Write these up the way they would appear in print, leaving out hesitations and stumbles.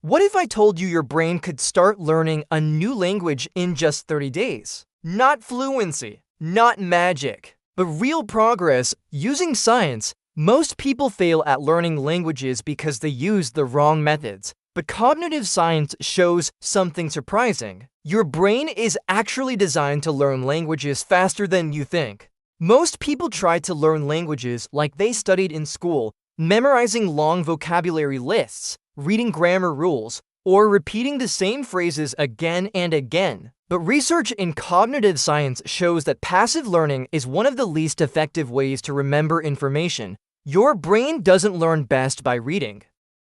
What if I told you your brain could start learning a new language in just 30 days? Not fluency, not magic, but real progress using science. Most people fail at learning languages because they use the wrong methods. But cognitive science shows something surprising. Your brain is actually designed to learn languages faster than you think. Most people try to learn languages like they studied in school, memorizing long vocabulary lists, reading grammar rules, or repeating the same phrases again and again. But research in cognitive science shows that passive learning is one of the least effective ways to remember information. Your brain doesn't learn best by reading.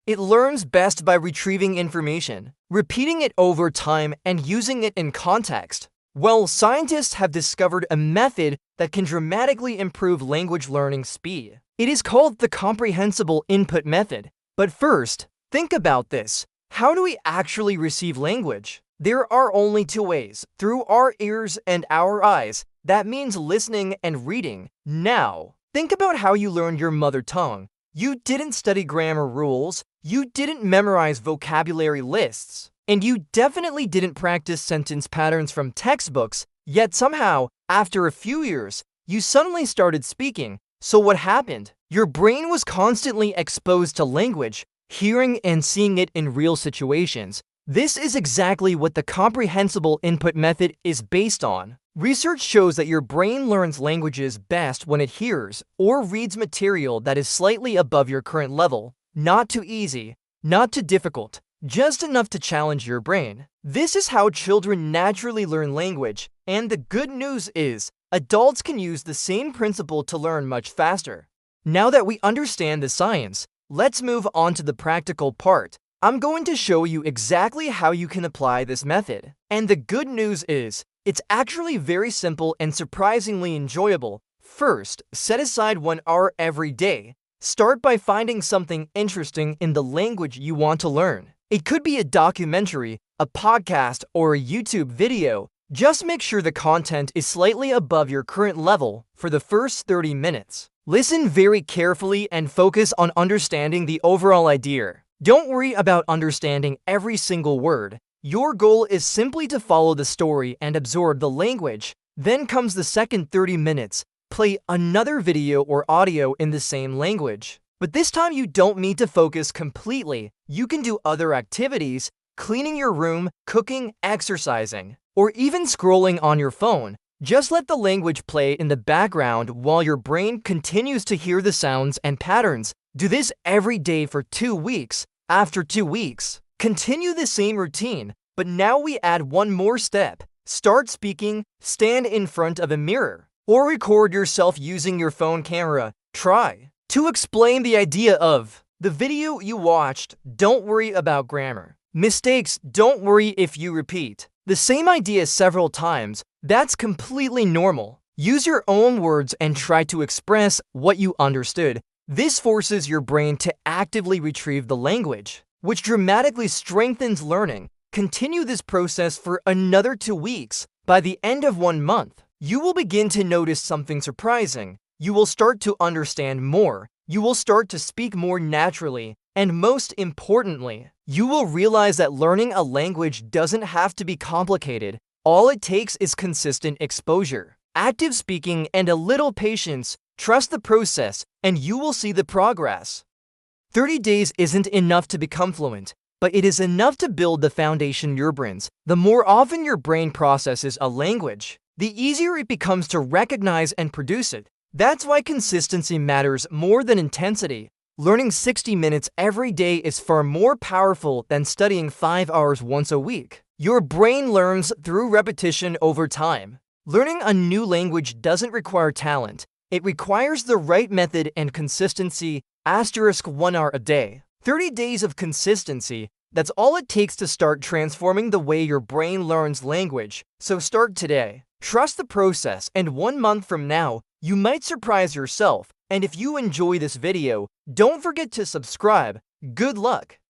It learns best by retrieving information, repeating it over time, and using it in context. Well, scientists have discovered a method that can dramatically improve language learning speed. It is called the Comprehensible Input Method. But first, think about this. How do we actually receive language? There are only two ways, through our ears and our eyes. That means listening and reading. Now, think about how you learned your mother tongue. You didn't study grammar rules, you didn't memorize vocabulary lists, and you definitely didn't practice sentence patterns from textbooks, yet somehow, after a few years, you suddenly started speaking. So what happened? Your brain was constantly exposed to language, hearing and seeing it in real situations. This is exactly what the Comprehensible Input Method is based on. Research shows that your brain learns languages best when it hears or reads material that is slightly above your current level. Not too easy, not too difficult, just enough to challenge your brain. This is how children naturally learn language, and the good news is, adults can use the same principle to learn much faster. Now that we understand the science, let's move on to the practical part. I'm going to show you exactly how you can apply this method. And the good news is, it's actually very simple and surprisingly enjoyable. First, set aside 1 hour every day. Start by finding something interesting in the language you want to learn. It could be a documentary, a podcast, or a YouTube video. Just make sure the content is slightly above your current level for the first 30 minutes. Listen very carefully and focus on understanding the overall idea. Don't worry about understanding every single word. Your goal is simply to follow the story and absorb the language. Then comes the second 30 minutes. Play another video or audio in the same language. But this time you don't need to focus completely. You can do other activities, cleaning your room, cooking, exercising, or even scrolling on your phone. Just let the language play in the background while your brain continues to hear the sounds and patterns. Do this every day for 2 weeks. After 2 weeks, continue the same routine, but now we add one more step. Start speaking, stand in front of a mirror, or record yourself using your phone camera. Try to explain the idea of the video you watched. Don't worry about grammar. Mistakes, don't worry if you repeat the same idea several times. That's completely normal. Use your own words and try to express what you understood. This forces your brain to actively retrieve the language, which dramatically strengthens learning. Continue this process for another 2 weeks. By the end of 1 month, you will begin to notice something surprising. You will start to understand more. You will start to speak more naturally. And most importantly, you will realize that learning a language doesn't have to be complicated. All it takes is consistent exposure, active speaking, and a little patience. Trust the process, and you will see the progress. 30 days isn't enough to become fluent, but it is enough to build the foundation your brains. The more often your brain processes a language, the easier it becomes to recognize and produce it. That's why consistency matters more than intensity. Learning 60 minutes every day is far more powerful than studying 5 hours once a week. Your brain learns through repetition over time. Learning a new language doesn't require talent. It requires the right method and consistency. * 1 hour a day. 30 days of consistency. That's all it takes to start transforming the way your brain learns language. So start today. Trust the process, and 1 month from now, you might surprise yourself. And if you enjoy this video, don't forget to subscribe. Good luck!